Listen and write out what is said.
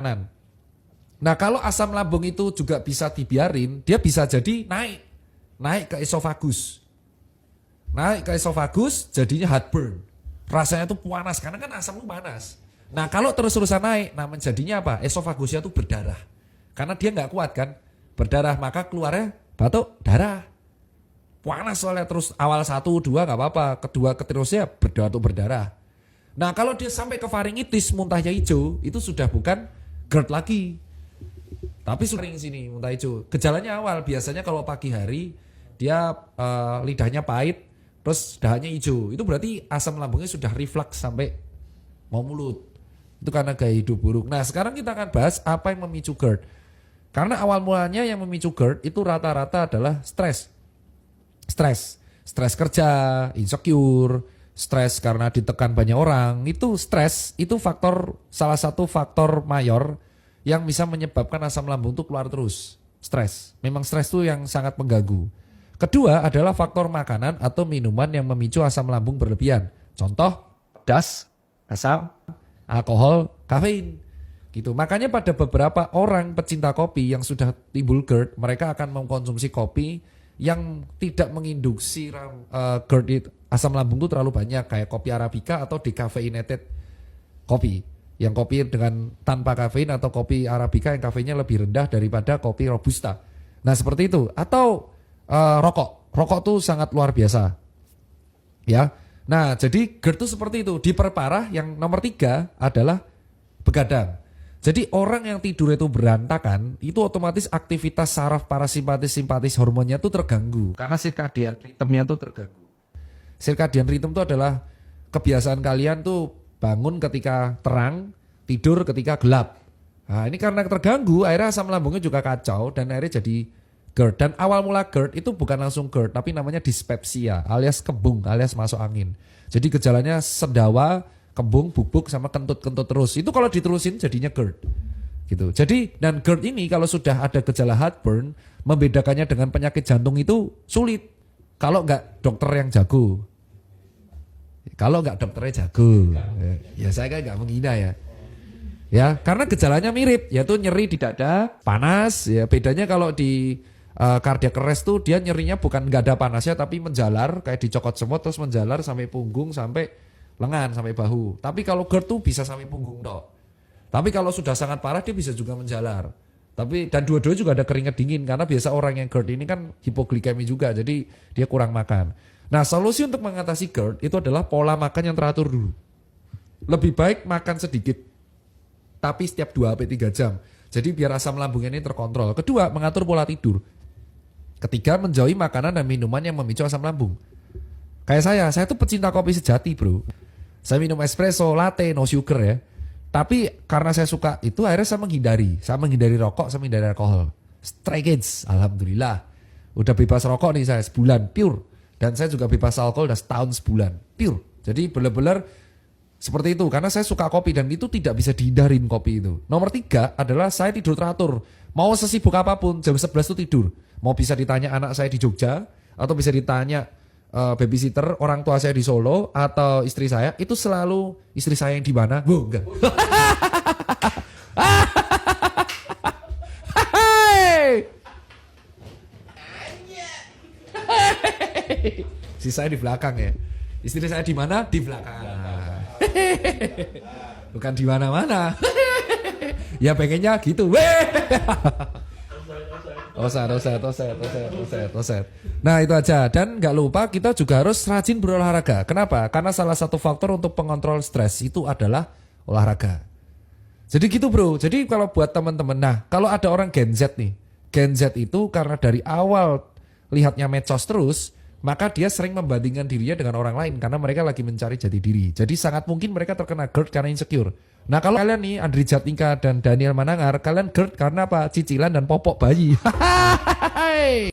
makanan. Nah kalau asam lambung itu juga bisa dibiarin, dia bisa jadi naik ke esofagus. Naik ke esofagus jadinya heartburn. Rasanya tuh panas karena kan asam itu panas. Nah kalau terus-terusan naik, nah menjadinya apa? Esofagusnya tuh berdarah. Karena dia nggak kuat kan, berdarah maka keluarnya batuk darah. Panas soalnya terus awal 1, 2 nggak apa-apa, kedua keterusnya berdarah. Nah kalau dia sampai ke faringitis muntahnya hijau, itu sudah bukan GERD lagi. Tapi sering sini muntah hijau. Gejalanya awal biasanya kalau pagi hari dia lidahnya pahit, terus dahanya hijau. Itu berarti asam lambungnya sudah reflux sampai mau mulut. Itu karena gaya hidup buruk. Nah sekarang kita akan bahas apa yang memicu GERD. Karena awal mulanya yang memicu GERD itu rata-rata adalah stres. Stres kerja, insecure, stres karena ditekan banyak orang. Itu stres, itu salah satu faktor mayor yang bisa menyebabkan asam lambung itu keluar terus. Stres. Memang stres itu yang sangat mengganggu. Kedua adalah faktor makanan atau minuman yang memicu asam lambung berlebihan. Contoh, pedas, asam, alkohol, kafein. Gitu. Makanya pada beberapa orang pecinta kopi yang sudah timbul GERD, mereka akan mengkonsumsi kopi yang tidak menginduksi GERD asam lambung itu terlalu banyak, kayak kopi Arabica atau decaffeinated kopi. Yang kopi dengan tanpa kafein atau kopi Arabica yang kafeinnya lebih rendah daripada kopi Robusta. Nah seperti itu. Atau rokok. Rokok tuh sangat luar biasa. Ya. Nah jadi GERD itu seperti itu. Diperparah yang nomor 3 adalah begadang. Jadi orang yang tidur itu berantakan, itu otomatis aktivitas saraf parasimpatis-simpatis hormonnya itu terganggu. Karena circadian rhythmnya itu terganggu. Circadian rhythm itu adalah kebiasaan kalian tuh bangun ketika terang, tidur ketika gelap. Nah ini karena terganggu, akhirnya asam lambungnya juga kacau dan akhirnya jadi GERD. Dan awal mula GERD itu bukan langsung GERD, tapi namanya dispepsia alias kembung, alias masuk angin. Jadi gejalanya sendawa, kembung, bubuk sama kentut-kentut terus. Itu kalau diterusin jadinya GERD. Gitu. Jadi dan GERD ini kalau sudah ada gejala heartburn, membedakannya dengan penyakit jantung itu sulit. Kalau nggak dokter yang jago. Kalau nggak dokternya jago. Ya saya kan nggak menghina ya. Ya, karena gejalanya mirip, yaitu nyeri di dada, panas, ya bedanya kalau di cardiac arrest tuh dia nyerinya bukan nggak ada panasnya tapi menjalar kayak dicokot semut terus menjalar sampai punggung sampai lengan sampai bahu. Tapi kalau GERD tuh bisa sampai punggung dok. Tapi kalau sudah sangat parah dia bisa juga menjalar. Tapi dan dua-duanya juga ada keringat dingin karena biasa orang yang GERD ini kan hipoglikemi juga, jadi dia kurang makan. Nah solusi untuk mengatasi GERD itu adalah pola makan yang teratur dulu. Lebih baik makan sedikit, tapi setiap 2-3 jam. Jadi biar asam lambungnya ini terkontrol. Kedua, mengatur pola tidur. Ketiga, menjauhi makanan dan minuman yang memicu asam lambung. Kayak saya tuh pecinta kopi sejati bro. Saya minum espresso, latte, no sugar ya. Tapi karena saya suka itu akhirnya saya menghindari rokok, saya menghindari alkohol. Stray kids, alhamdulillah. Udah bebas rokok nih saya sebulan, pure. Dan saya juga bebas alkohol udah setahun sebulan, pure. Jadi benar-benar seperti itu. Karena saya suka kopi dan itu tidak bisa dihindarin kopi itu. Nomor 3 adalah saya tidur teratur. Mau sesibuk apapun, jam 11 itu tidur. Mau bisa ditanya anak saya di Jogja, atau bisa ditanya babysitter orang tua saya di Solo atau istri saya, itu selalu istri saya yang di mana? Enggak. Si saya di belakang ya. Istri saya di mana? Di belakang. Bukan di mana-mana. Ya pengennya gitu. Oset. Nah itu aja. Dan gak lupa kita juga harus rajin berolahraga. Kenapa? Karena salah satu faktor untuk pengontrol stres itu adalah olahraga. Jadi gitu bro. Jadi kalau buat teman-teman, nah kalau ada orang Gen Z nih, Gen Z itu karena dari awal lihatnya medsos terus, maka dia sering membandingkan dirinya dengan orang lain karena mereka lagi mencari jati diri. Jadi sangat mungkin mereka terkena GERD karena insecure. Nah kalau kalian nih Andri Jatika dan Daniel Manangar, kalian GERD karena apa? Cicilan dan popok bayi.